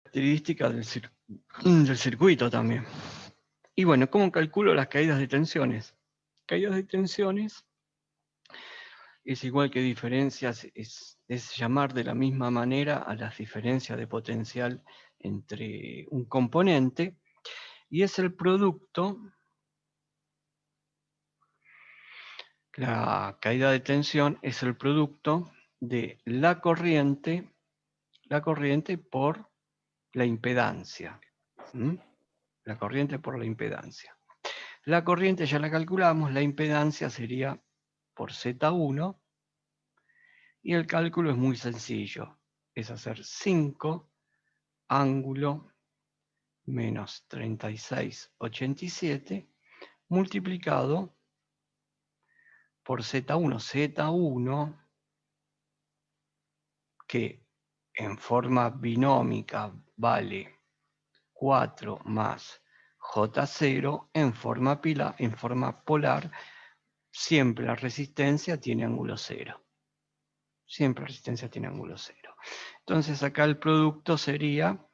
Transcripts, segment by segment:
características del circuito también. Y bueno, ¿cómo calculo las caídas de tensiones? Caídas de tensiones es igual que diferencias, es llamar de la misma manera a las diferencias de potencial entre un componente, y es el producto, la caída de tensión es el producto de la corriente por la impedancia. ¿Mm? La corriente por la impedancia. La corriente ya la calculamos, la impedancia sería por Z1, y el cálculo es muy sencillo. Es hacer 5 ángulo menos 36,87 multiplicado por Z1. Z1, que en forma binómica vale 4 más J0, en forma polar, siempre la resistencia tiene ángulo cero. Siempre la resistencia tiene ángulo cero. Entonces acá el producto sería,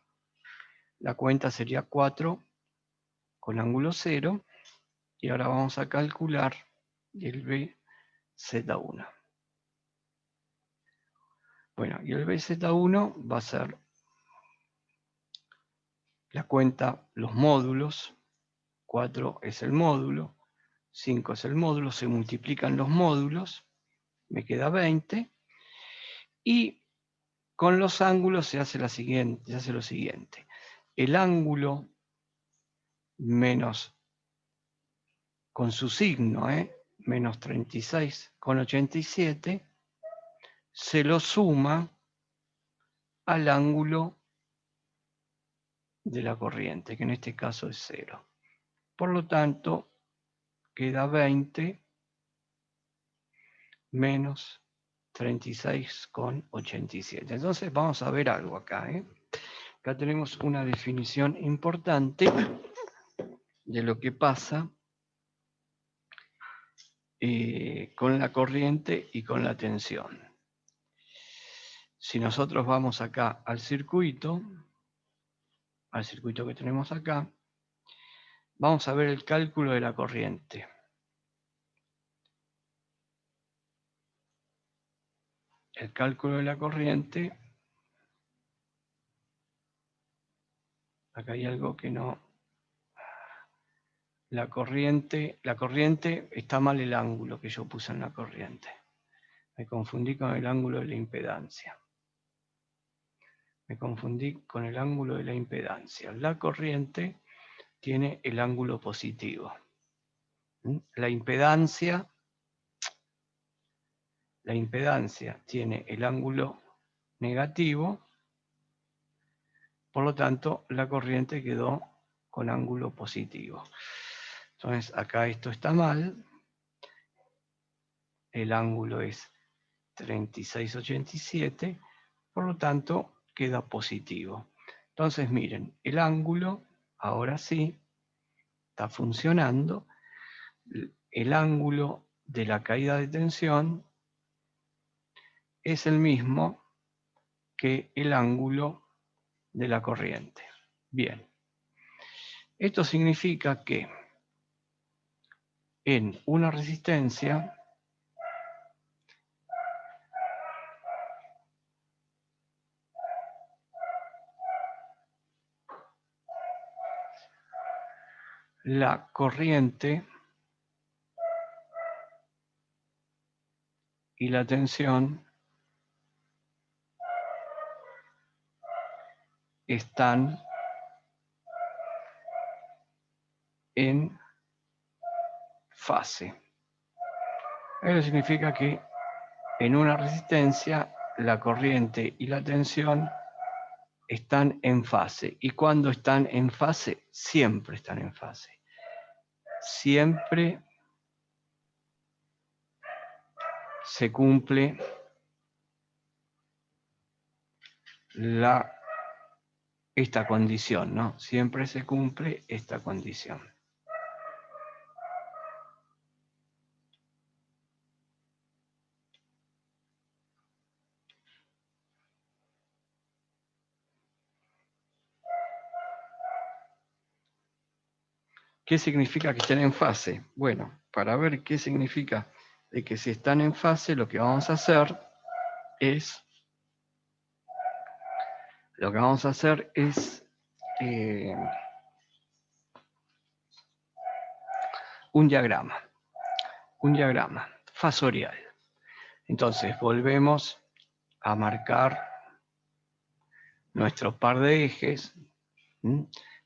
la cuenta sería 4 con ángulo cero, y ahora vamos a calcular el BZ1. Bueno, y el BZ1 va a ser la cuenta, los módulos. 4 es el módulo, 5 es el módulo, se multiplican los módulos, me queda 20, y con los ángulos se hace lo siguiente. El ángulo menos, con su signo, menos 36,87, se lo suma al ángulo de la corriente, que en este caso es 0. Por lo tanto, queda 20 menos 36,87. Entonces vamos a ver algo acá. Acá tenemos una definición importante de lo que pasa con la corriente y con la tensión. Si nosotros vamos acá al circuito que tenemos acá, vamos a ver el cálculo de la corriente. El cálculo de la corriente, acá hay algo que no... La corriente está mal el ángulo que yo puse en la corriente. Me confundí con el ángulo de la impedancia. La corriente tiene el ángulo positivo. La impedancia tiene el ángulo negativo, por lo tanto la corriente quedó con ángulo positivo. Entonces acá esto está mal, el ángulo es 36,87, por lo tanto queda positivo. Entonces miren, el ángulo ahora sí está funcionando. El ángulo de la caída de tensión es el mismo que el ángulo de la corriente. Bien, esto significa que en una resistencia la corriente y la tensión están en fase. Eso significa que en una resistencia la corriente y la tensión están en fase. ¿Y cuando están en fase? Siempre están en fase. Siempre se cumple esta condición, ¿no? Siempre se cumple esta condición. ¿Qué significa que estén en fase? Bueno, para ver qué significa de que si están en fase, lo que vamos a hacer es un diagrama fasorial. Entonces volvemos a marcar nuestro par de ejes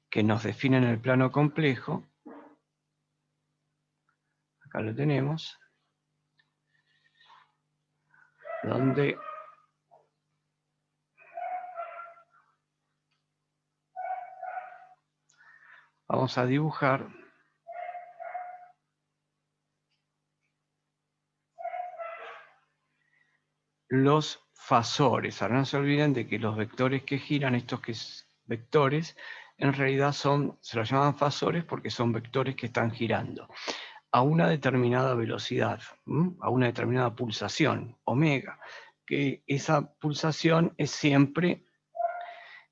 que nos definen el plano complejo. Acá lo tenemos, donde vamos a dibujar los fasores. Ahora no se olviden de que los vectores que giran, estos vectores, en realidad se los llaman fasores porque son vectores que están girando a una determinada velocidad, a una determinada pulsación, omega, que esa pulsación es siempre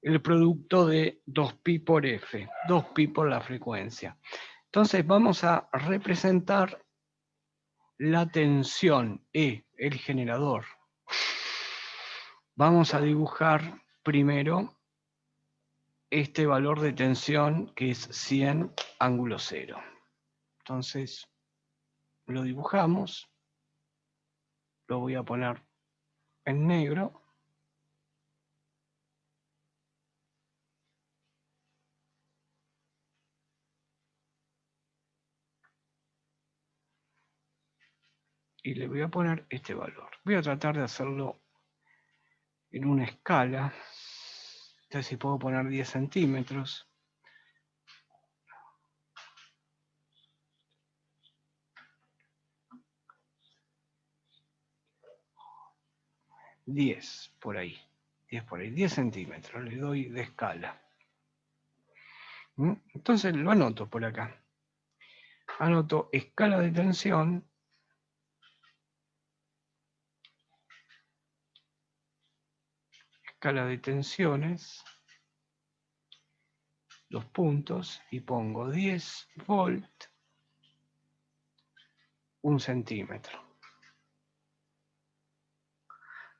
el producto de 2pi por f, 2pi por la frecuencia. Entonces vamos a representar la tensión E, el generador. Vamos a dibujar primero este valor de tensión que es 100 ángulo cero. Entonces lo dibujamos, lo voy a poner en negro. Y le voy a poner este valor. Voy a tratar de hacerlo en una escala. Entonces si puedo poner 10 centímetros. 10 por ahí. 10 centímetros. Le doy de escala. Entonces lo anoto por acá. Anoto escala de tensión. Escala de tensiones. Los puntos y pongo 10 volt, 1 centímetro.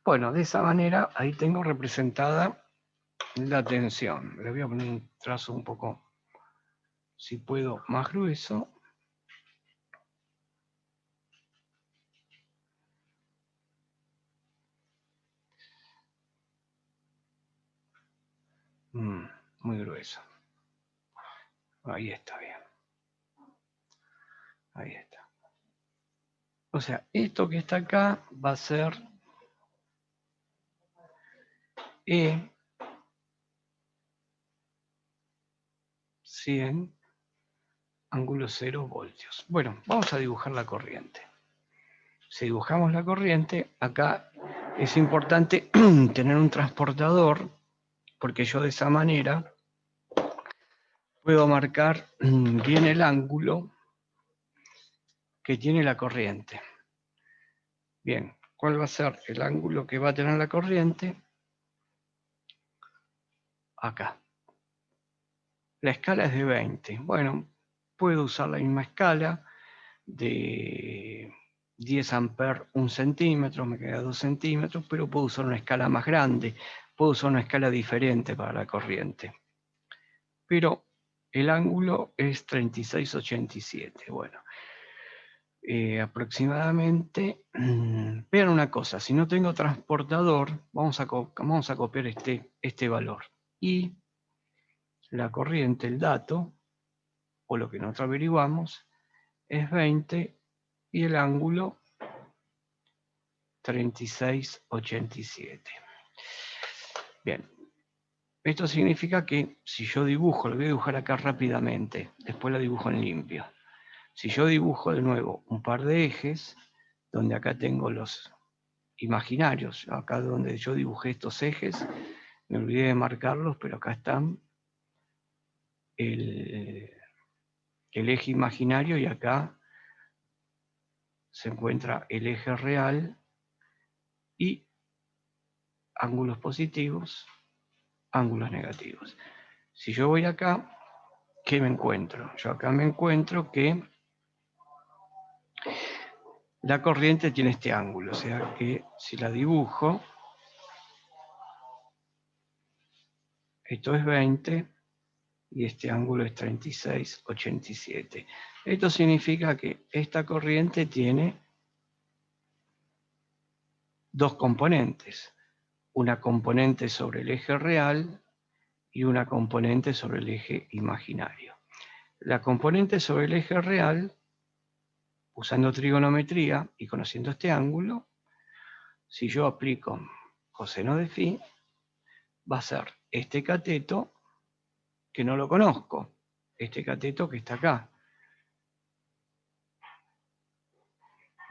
Bueno, de esa manera ahí tengo representada la tensión. Le voy a poner un trazo un poco, si puedo, más grueso. Muy grueso. Ahí está bien. Ahí está. O sea, esto que está acá va a ser E 100 ángulo 0 voltios. Bueno, vamos a dibujar la corriente. Si dibujamos la corriente, acá es importante tener un transportador, porque yo de esa manera puedo marcar bien el ángulo que tiene la corriente. Bien, ¿cuál va a ser el ángulo que va a tener la corriente? Acá. La escala es de 20. Bueno, puedo usar la misma escala de 10 amperes 1 centímetro, me queda 2 centímetros, pero puedo usar una escala más grande, puedo usar una escala diferente para la corriente. Pero el ángulo es 36,87. Bueno, aproximadamente, vean una cosa, si no tengo transportador, vamos a copiar este valor. Y la corriente, el dato, o lo que nosotros averiguamos, es 20 y el ángulo 36,87. Bien, esto significa que si yo dibujo, lo voy a dibujar acá rápidamente, después lo dibujo en limpio. Si yo dibujo de nuevo un par de ejes, donde acá tengo los imaginarios, acá donde yo dibujé estos ejes, me olvidé de marcarlos, pero acá están el eje imaginario y acá se encuentra el eje real y ángulos positivos, ángulos negativos. Si yo voy acá ¿qué me encuentro? Yo acá me encuentro que la corriente tiene este ángulo, o sea que si la dibujo, esto es 20 y este ángulo es 36,87. Esto significa que esta corriente tiene dos componentes, una componente sobre el eje real y una componente sobre el eje imaginario. La componente sobre el eje real, usando trigonometría y conociendo este ángulo, si yo aplico coseno de phi, va a ser este cateto que no lo conozco, este cateto que está acá.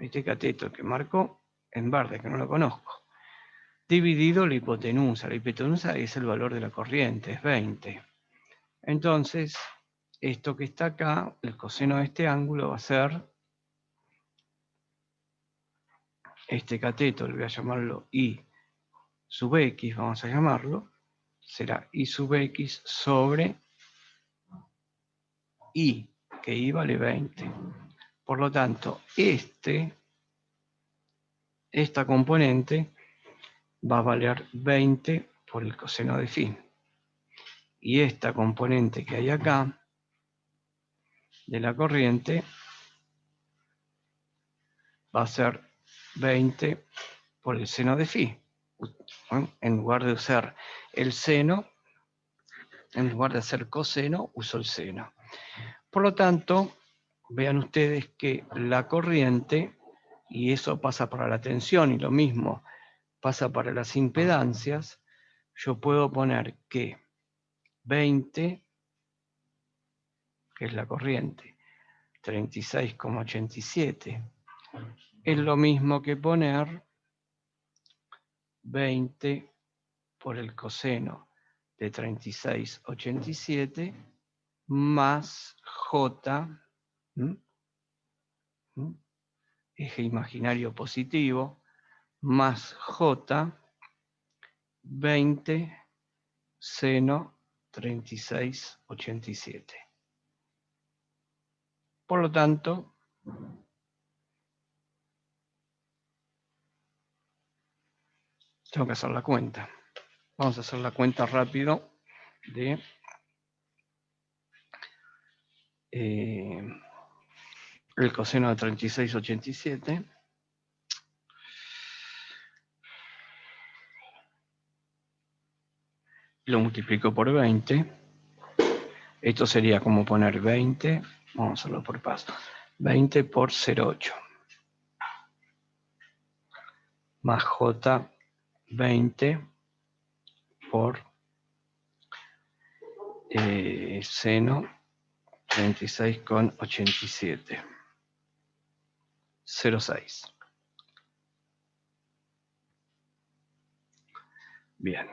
Este cateto que marco en verde, que no lo conozco, dividido la hipotenusa. La hipotenusa es el valor de la corriente, es 20. Entonces, esto que está acá, el coseno de este ángulo va a ser este cateto, le voy a llamarlo I sub X, vamos a llamarlo, será I sub X sobre I, que I vale 20. Por lo tanto, esta componente va a valer 20 por el coseno de phi. Y esta componente que hay acá, de la corriente, va a ser 20 por el seno de phi. En lugar de usar el seno, en lugar de hacer coseno, uso el seno. Por lo tanto, vean ustedes que la corriente, y eso pasa para la tensión, y lo mismo pasa para las impedancias, yo puedo poner que 20, que es la corriente, 36,87, es lo mismo que poner 20 por el coseno de 36,87 más J, eje imaginario positivo, más J, 20 seno 36,87. Por lo tanto, tengo que hacer la cuenta. Vamos a hacer la cuenta rápido de el coseno de 36,87. Lo multiplico por 20. Esto sería como poner 20, vamos a hacerlo por paso, 20 por 0,8. Más J 20 por seno 36,87. 0,6. Bien,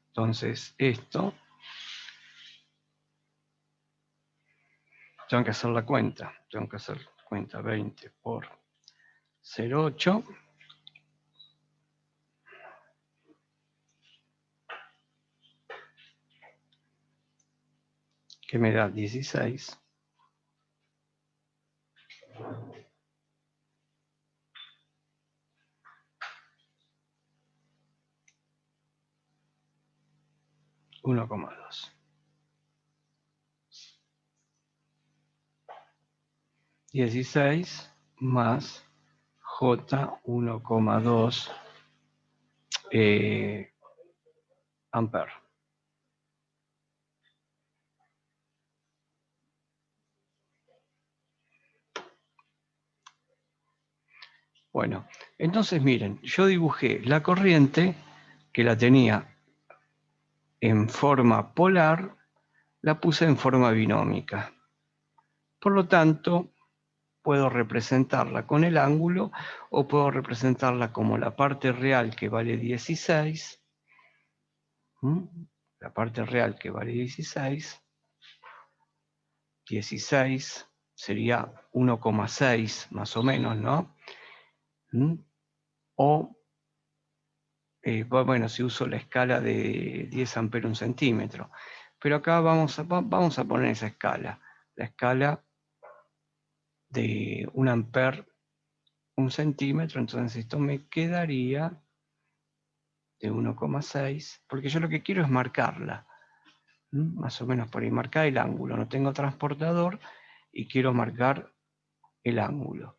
entonces esto, tengo que hacer la cuenta. Tengo que hacer cuenta 20 por 0,8. Que me da 16. $1,2. 16 más J 1,2 amper. Bueno, entonces miren, yo dibujé la corriente que la tenía en forma polar, la puse en forma binómica. Por lo tanto, puedo representarla con el ángulo o puedo representarla como la parte real que vale 16. La parte real que vale 16. 16 sería 1,6 más o menos, ¿no? O, bueno, si uso la escala de 10 amperes un centímetro. Pero acá vamos a poner esa escala. La escala de 1 amper, 1 centímetro. Entonces esto me quedaría de 1,6, porque yo lo que quiero es marcarla. Más o menos por ahí, marcar el ángulo. No tengo transportador y quiero marcar el ángulo.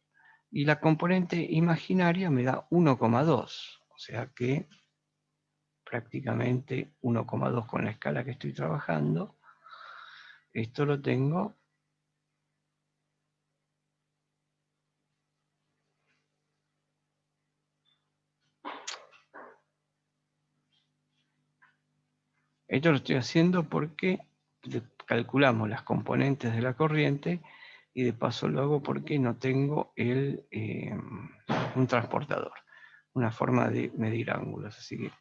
Y la componente imaginaria me da 1,2. O sea que prácticamente 1,2 con la escala que estoy trabajando. Esto lo tengo Esto lo estoy haciendo porque calculamos las componentes de la corriente y de paso lo hago porque no tengo un transportador, una forma de medir ángulos. Así que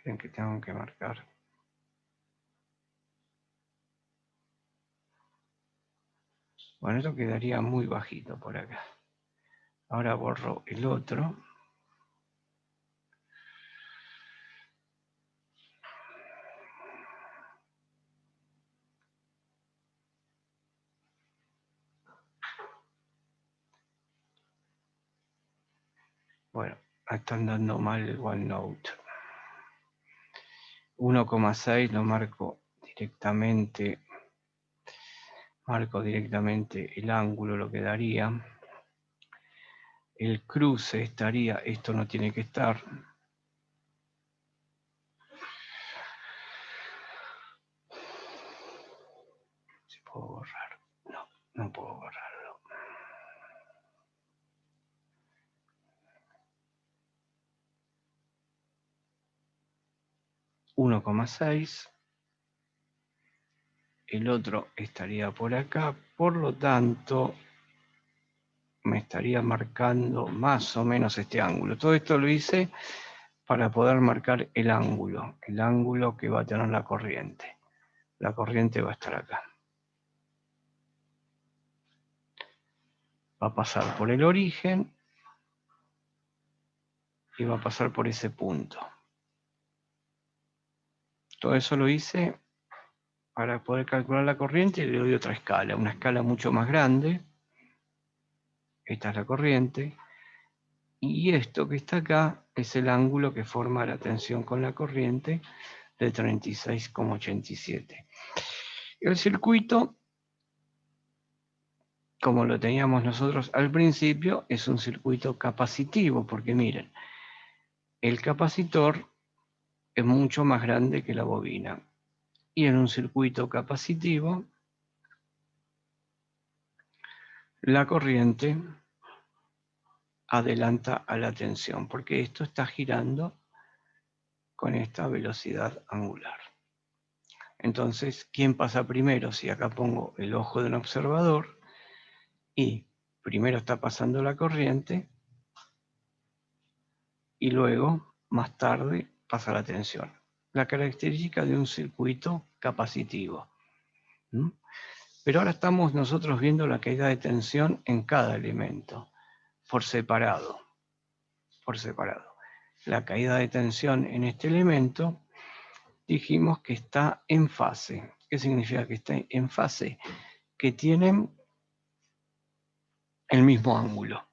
esperen que tengo que marcar. Bueno, esto quedaría muy bajito por acá. Ahora borro el otro. Bueno, están dando mal el OneNote. 1,6 lo marco directamente. Marco directamente el ángulo, lo que daría. El cruce estaría, esto no tiene que estar. ¿Se puedo borrar? No, no puedo borrarlo. $1,6. El otro estaría por acá, por lo tanto me estaría marcando más o menos este ángulo. Todo esto lo hice para poder marcar el ángulo que va a tener la corriente. La corriente va a estar acá. Va a pasar por el origen y va a pasar por ese punto. Todo eso lo hice para poder calcular la corriente y le doy otra escala, una escala mucho más grande. Esta es la corriente. Y esto que está acá es el ángulo que forma la tensión con la corriente de 36,87. El circuito, como lo teníamos nosotros al principio, es un circuito capacitivo, porque miren, el capacitor es mucho más grande que la bobina. Y en un circuito capacitivo, la corriente adelanta a la tensión, porque esto está girando con esta velocidad angular. Entonces, ¿quién pasa primero? Si acá pongo el ojo de un observador, y primero está pasando la corriente, y luego, más tarde, pasa la tensión. La característica de un circuito capacitivo. Pero ahora estamos nosotros viendo la caída de tensión en cada elemento, por separado. Por separado. La caída de tensión en este elemento dijimos que está en fase. ¿Qué significa que está en fase? Que tienen el mismo ángulo.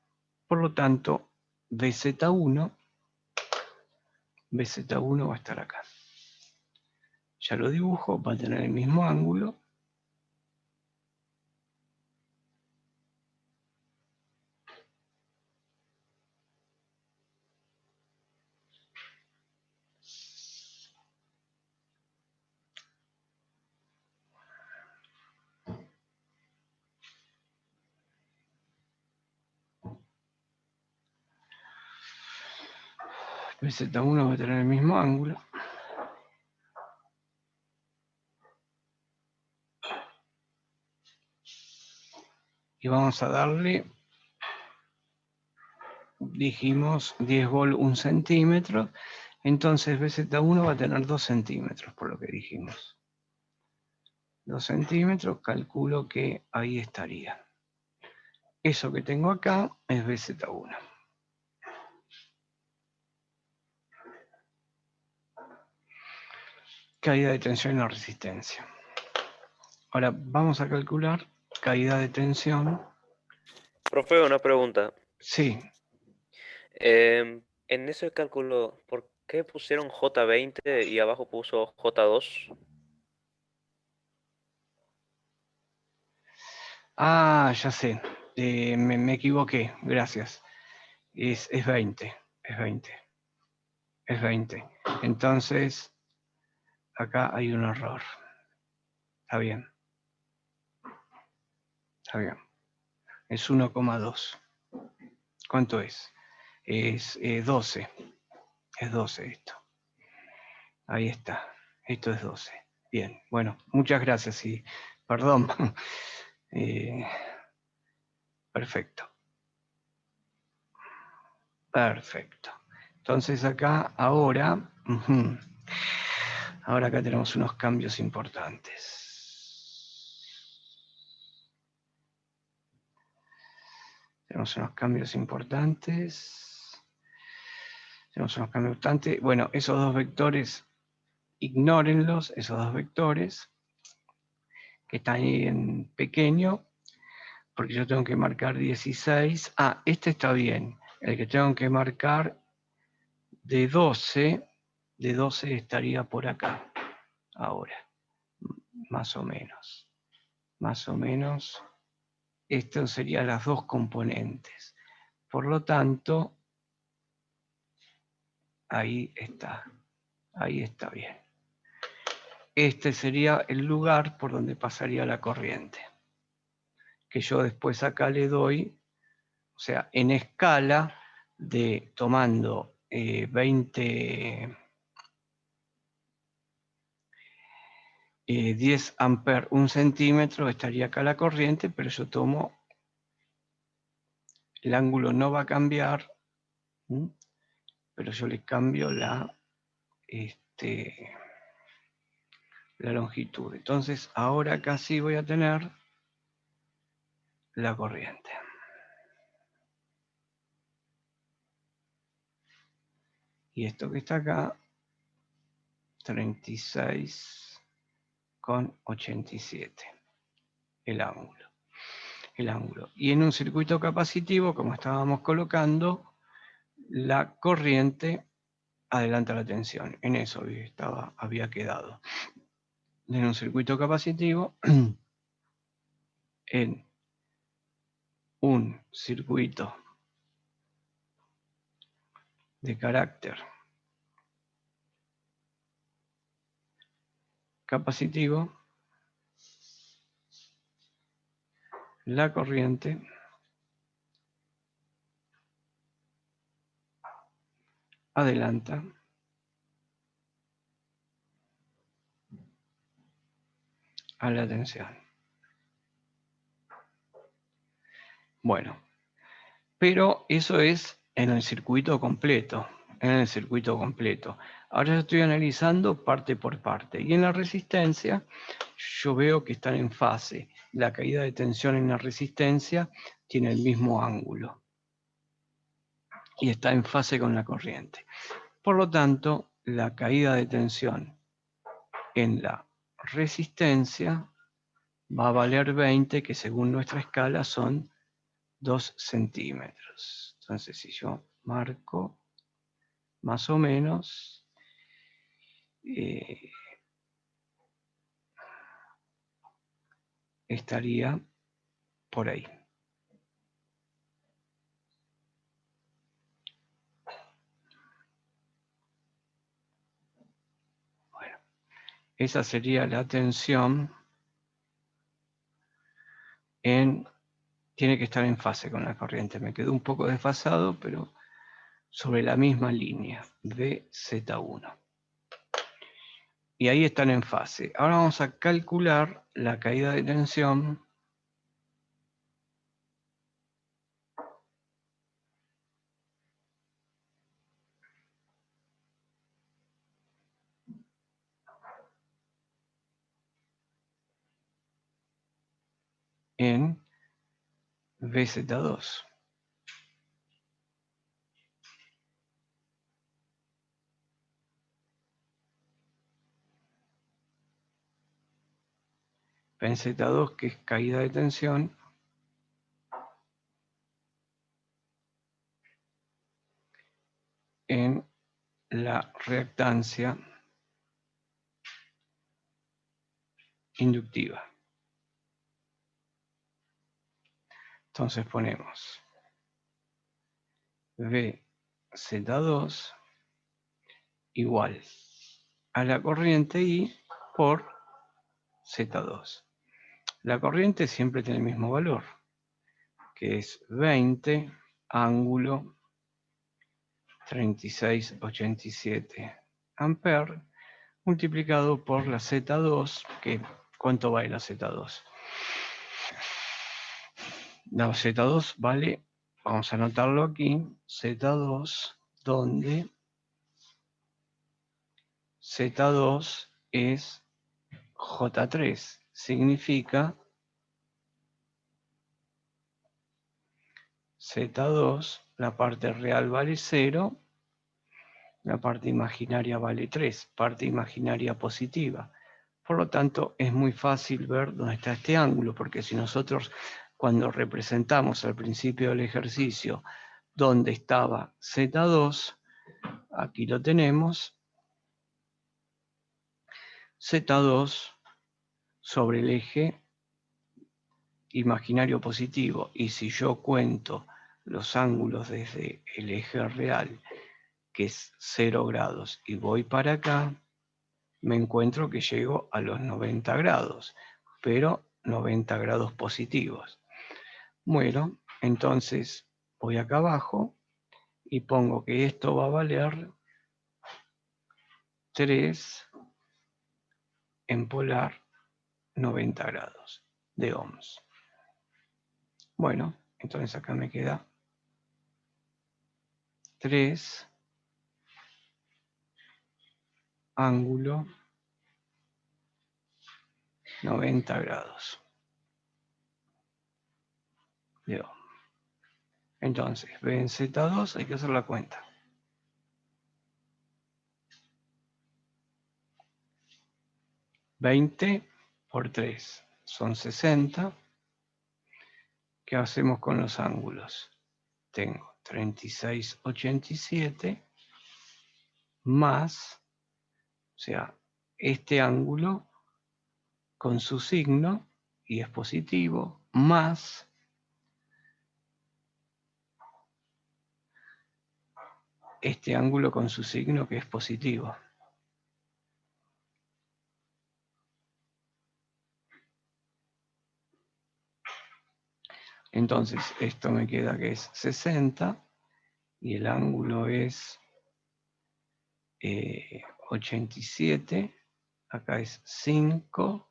Por lo tanto, BZ1 va a estar acá. Ya lo dibujo, va a tener el mismo ángulo. BZ1 va a tener el mismo ángulo. Y vamos a darle, dijimos 10 volt 1 centímetro, entonces BZ1 va a tener 2 centímetros, por lo que dijimos. 2 centímetros, calculo que ahí estaría. Eso que tengo acá es BZ1. Caída de tensión y la resistencia. Ahora vamos a calcular caída de tensión. Profe, una pregunta. Sí. En ese cálculo, ¿por qué pusieron J20 y abajo puso J2? Ah, ya sé. Me equivoqué. Gracias. Es 20. Es 20. Es 20. Entonces, acá hay un error. Está bien. Está bien. Es 1,2. ¿Cuánto es? Es 12. Es 12 esto. Ahí está. Esto es 12. Bien. Bueno, muchas gracias y perdón. Perfecto. Perfecto. Entonces acá, ahora, ahora acá tenemos unos cambios importantes. Tenemos unos cambios importantes. Tenemos unos cambios importantes. Bueno, esos dos vectores, ignórenlos, esos dos vectores que están ahí en pequeño, porque yo tengo que marcar 16. Ah, este está bien. El que tengo que marcar de 12 estaría por acá, ahora, más o menos. Más o menos, esto serían las dos componentes. Por lo tanto, ahí está bien. Este sería el lugar por donde pasaría la corriente, que yo después acá le doy, o sea, en escala de tomando 10 amperes, 1 centímetro, estaría acá la corriente, pero yo tomo, el ángulo no va a cambiar, pero yo le cambio la longitud. Entonces, ahora acá sí voy a tener la corriente. Y esto que está acá, 36,87. El ángulo. Y en un circuito capacitivo, como estábamos colocando, la corriente adelanta la tensión. En eso había quedado. En un circuito capacitivo, en un circuito de carácter capacitivo, la corriente adelanta a la tensión. Bueno, pero eso es en el circuito completo. Ahora yo estoy analizando parte por parte. Y en la resistencia, yo veo que están en fase. La caída de tensión en la resistencia tiene el mismo ángulo. Y está en fase con la corriente. Por lo tanto, la caída de tensión en la resistencia va a valer 20, que según nuestra escala son 2 centímetros. Entonces, si yo marco más o menos, estaría por ahí. Bueno, esa sería la tensión tiene que estar en fase con la corriente. Me quedó un poco desfasado, pero sobre la misma línea, BZ1. Y ahí están en fase. Ahora vamos a calcular la caída de tensión en BZ2. En Z2, que es caída de tensión, en la reactancia inductiva. Entonces ponemos BZ2 igual a la corriente I por Z2. La corriente siempre tiene el mismo valor, que es 20 ángulo 3687 amperes multiplicado por la Z2, que ¿cuánto vale la Z2? La Z2 vale, vamos a anotarlo aquí, Z2, donde Z2 es J3, significa Z2, la parte real vale 0, la parte imaginaria vale 3, parte imaginaria positiva. Por lo tanto, es muy fácil ver dónde está este ángulo, porque si nosotros, cuando representamos al principio del ejercicio, dónde estaba Z2, aquí lo tenemos, Z2 sobre el eje imaginario positivo, y si yo cuento los ángulos desde el eje real, que es 0 grados, y voy para acá, me encuentro que llego a los 90 grados, pero 90 grados positivos. Bueno, entonces voy acá abajo y pongo que esto va a valer 3 en polar 90 grados de ohms. Bueno, entonces acá me queda 3 ángulo 90 grados de ohm. Entonces, B en Z2 hay que hacer la cuenta. 20 por 3 son 60. ¿Qué hacemos con los ángulos? Tengo 3687 más, o sea, este ángulo con su signo, y es positivo, más este ángulo con su signo que es positivo. Entonces, esto me queda que es 60, y el ángulo es 87, acá es 5,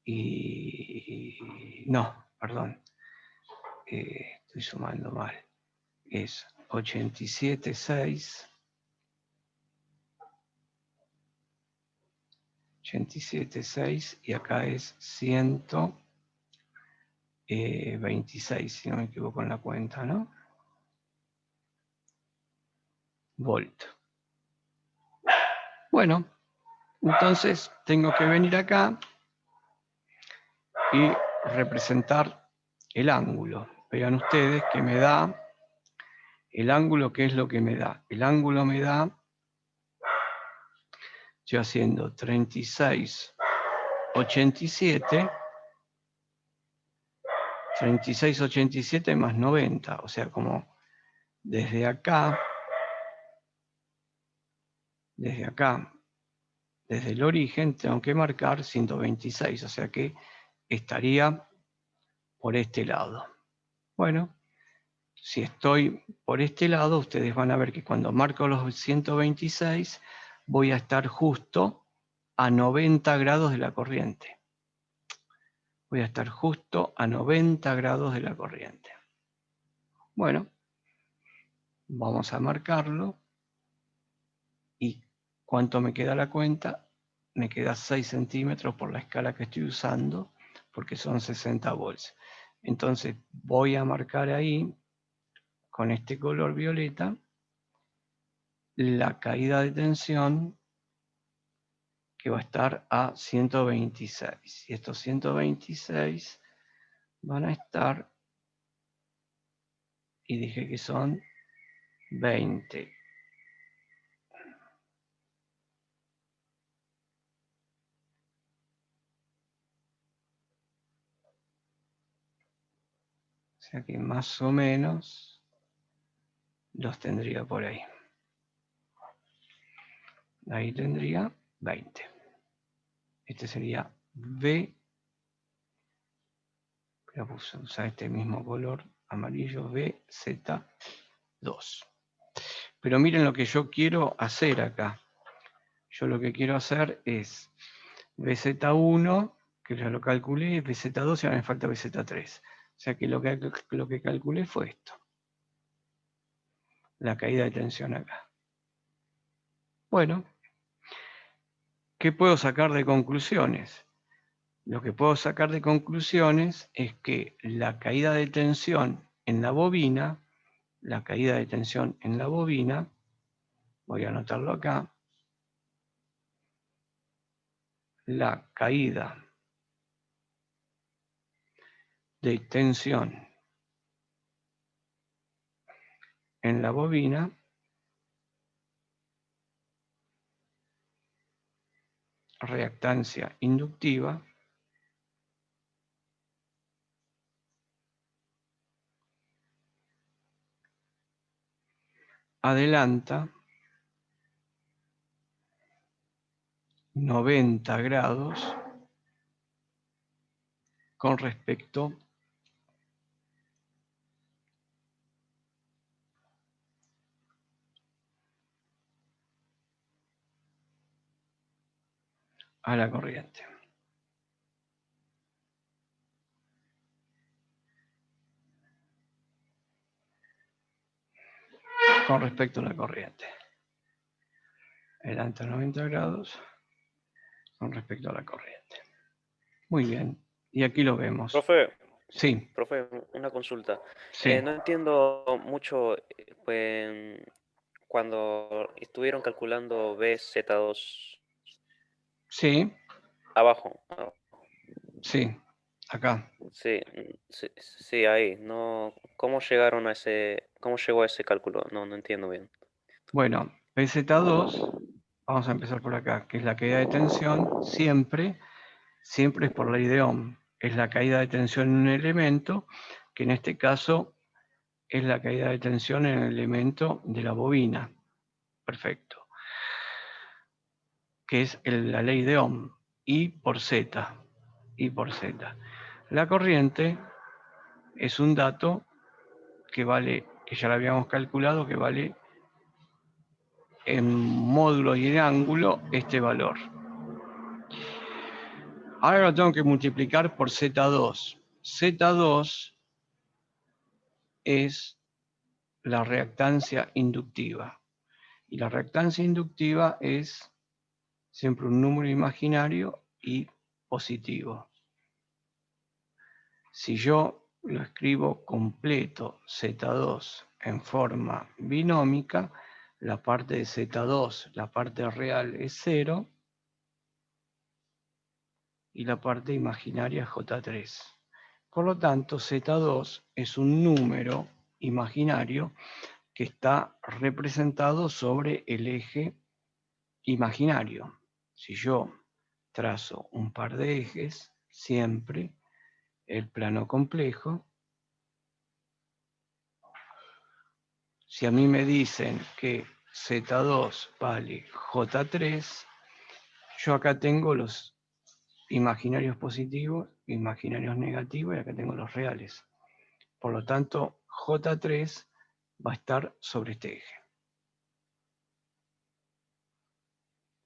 y no, perdón, estoy sumando mal, es 87,6, 87,6, y acá es 126, si no me equivoco en la cuenta, ¿no? Volt. Bueno, entonces tengo que venir acá y representar el ángulo. Vean ustedes que me da el ángulo. ¿Qué es lo que me da? El ángulo me da, estoy haciendo 36,87, 36,87 más 90, o sea, como desde acá, desde el origen, tengo que marcar 126, o sea que estaría por este lado. Bueno, si estoy por este lado, ustedes van a ver que cuando marco los 126, voy a estar justo a 90 grados de la corriente. Voy a estar justo a 90 grados de la corriente. Bueno, vamos a marcarlo. ¿Y cuánto me queda la cuenta? Me queda 6 centímetros por la escala que estoy usando, porque son 60 volts. Entonces voy a marcar ahí, con este color violeta, la caída de tensión que va a estar a 126. Y estos 126 van a estar, y dije que son 20. O sea que más o menos los tendría por ahí. Ahí tendría 20. Este sería B. Voy a usar este mismo color amarillo, BZ2. Pero miren lo que yo quiero hacer acá. Yo lo que quiero hacer es BZ1, que ya lo calculé, y BZ2 y ahora me falta BZ3. O sea que lo que calculé fue esto. La caída de tensión acá. Bueno, ¿qué puedo sacar de conclusiones? Lo que puedo sacar de conclusiones es que la caída de tensión en la bobina, voy a anotarlo acá, la caída de tensión en la bobina reactancia inductiva adelanta 90 grados con respecto a la corriente. Con respecto a la corriente. Adelanta 90 grados con respecto a la corriente. Muy bien. Y aquí lo vemos. Profe, Sí, profe, una consulta. sí, No entiendo mucho, pues, cuando estuvieron calculando BZ2 sí, abajo. sí. Acá. Sí, sí, sí, ahí. No, ¿cómo llegaron a cómo llegó a ese cálculo? No, no entiendo bien. Bueno, PZ2, vamos a empezar por acá, que es la caída de tensión, siempre es por ley de Ohm. Es la caída de tensión en un elemento, que en este caso es la caída de tensión en el elemento de la bobina. Perfecto. Que es la ley de Ohm. I por Z. I por Z. La corriente es un dato que vale, que ya lo habíamos calculado, que vale en módulo y en ángulo este valor. Ahora lo tengo que multiplicar por Z2. Z2 es la reactancia inductiva. Y la reactancia inductiva es siempre un número imaginario y positivo. Si yo lo escribo completo Z2 en forma binómica, la parte de Z2, la parte real es 0 y la parte imaginaria es J3. Por lo tanto, Z2 es un número imaginario que está representado sobre el eje imaginario. Si yo trazo un par de ejes, siempre el plano complejo, si a mí me dicen que Z2 vale J3, yo acá tengo los imaginarios positivos, imaginarios negativos, y acá tengo los reales. Por lo tanto, J3 va a estar sobre este eje.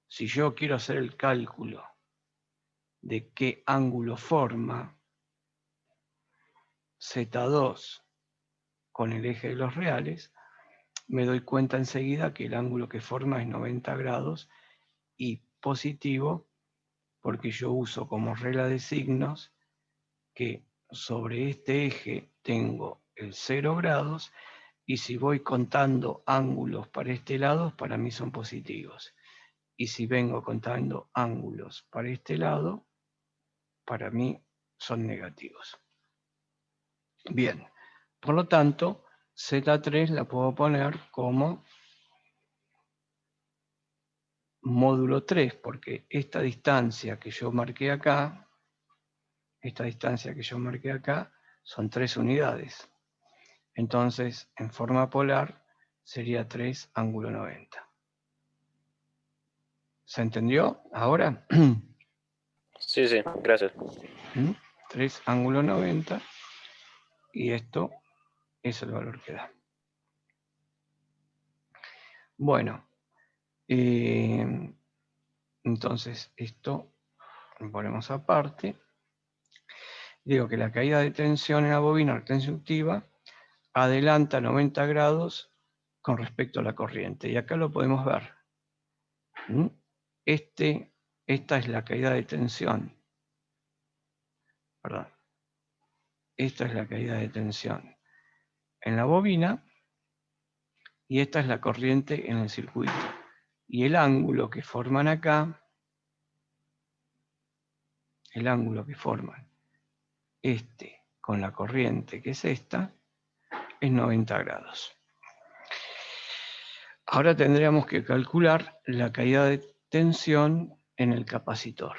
Si yo quiero hacer el cálculo de qué ángulo forma Z2 con el eje de los reales, me doy cuenta enseguida que el ángulo que forma es 90 grados y positivo porque yo uso como regla de signos que sobre este eje tengo el 0 grados, y si voy contando ángulos para este lado, para mí son positivos. Y si vengo contando ángulos para este lado, para mí son negativos. Bien, por lo tanto, Z3 la puedo poner como módulo 3, porque esta distancia que yo marqué acá, son 3 unidades. Entonces, en forma polar, sería 3 ángulo 90. ¿Se entendió ahora? Sí, sí, gracias. 3 ángulo 90, y esto es el valor que da. Bueno, entonces esto lo ponemos aparte. Digo que la caída de tensión en la bobina retención adelanta 90 grados con respecto a la corriente. Y acá lo podemos ver. Esta es la caída de tensión. Perdón. Esta es la caída de tensión en la bobina, y esta es la corriente en el circuito. Y el ángulo que forman acá, el ángulo que forman con la corriente, que es esta, es 90 grados. Ahora tendríamos que calcular la caída de tensión en el capacitor.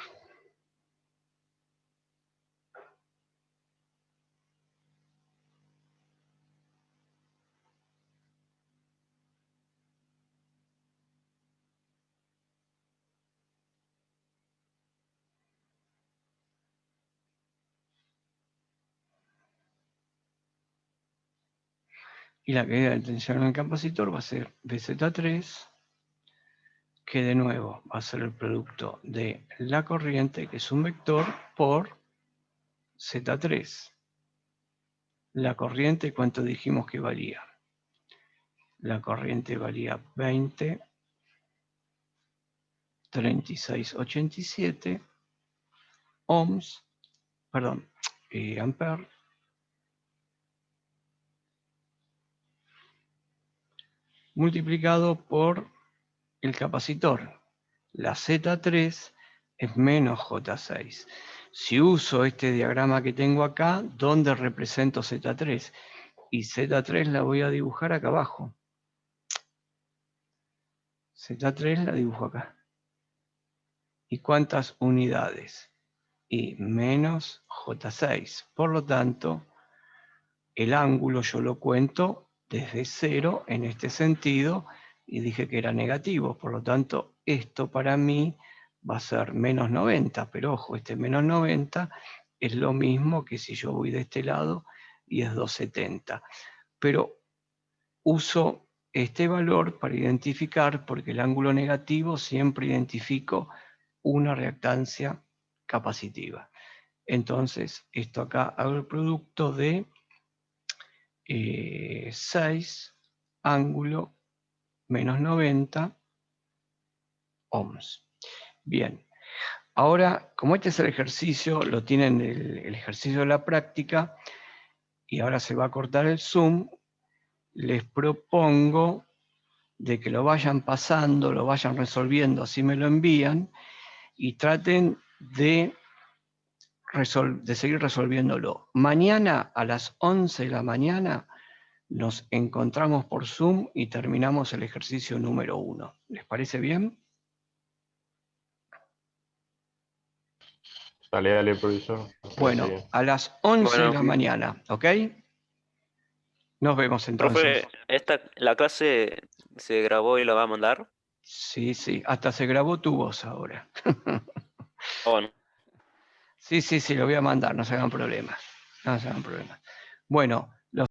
Y la caída de tensión en el capacitor va a ser BZ3, que de nuevo va a ser el producto de la corriente, que es un vector, por Z3. La corriente, ¿cuánto dijimos que valía? La corriente valía 20, 36,87 ohms, perdón, amperes, multiplicado por el capacitor. La Z3 es menos J6. Si uso este diagrama que tengo acá, ¿dónde represento Z3? Y Z3 la voy a dibujar acá abajo. Z3 la dibujo acá. ¿Y cuántas unidades? Y menos J6. Por lo tanto, el ángulo yo lo cuento desde 0 en este sentido, y dije que era negativo. Por lo tanto, esto para mí va a ser menos 90. Pero ojo, este menos 90 es lo mismo que si yo voy de este lado y es 270. Pero uso este valor para identificar, porque el ángulo negativo siempre identifico una reactancia capacitiva. Entonces, esto acá hago el producto de 6 ángulo menos 90 ohms. Bien, ahora, como este es el ejercicio, lo tienen el ejercicio de la práctica, y ahora se va a cortar el Zoom, les propongo de que lo vayan pasando, lo vayan resolviendo, así me lo envían, y traten de seguir resolviéndolo. Mañana a las 11 de la mañana nos encontramos por Zoom y terminamos el ejercicio número 1. ¿Les parece bien? Dale, profesor. Bueno, a las 11 de la Bueno, mañana, ¿ok? Nos vemos entonces. profe, la clase se grabó y la va a mandar. Sí, sí, hasta se grabó tu voz ahora. Bueno. Sí, lo voy a mandar, no se hagan problemas. No se hagan problemas. Bueno,